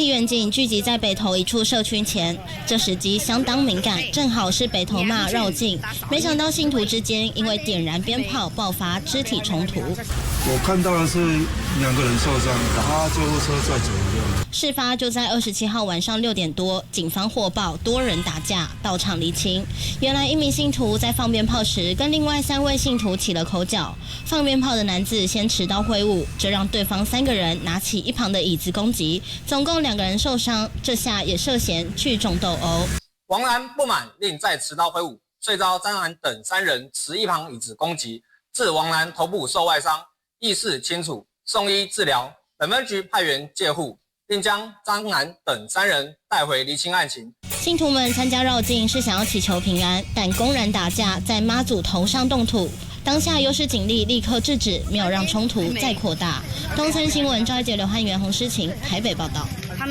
批远警聚集在北投一处社区前，这时机相当敏感，正好是北投骂绕境，没想到信徒之间因为点燃鞭炮爆发肢体冲突。我看到的是2个人受伤，把他救护车载走了。事发就在27号晚上6点多，警方获报多人打架，到场厘清，原来一名信徒在放鞭炮时跟另外3位信徒起了口角，放鞭炮的男子先持刀挥舞，这让对方3个人拿起一旁的椅子攻击，总共2个人受伤，这下也涉嫌聚众斗殴。王兰不满，另再持刀挥舞，遂遭张兰等3人持一旁椅子攻击，致王兰头部受外伤，意识清楚，送医治疗。本分局派员戒护，并将张兰等3人带回厘清案情。信徒们参加绕境是想要祈求平安，但公然打架，在妈祖头上动土。当下优势警力立刻制止，没有让冲突再扩大。东森新闻赵一杰、刘汉元、洪诗晴台北报道。他们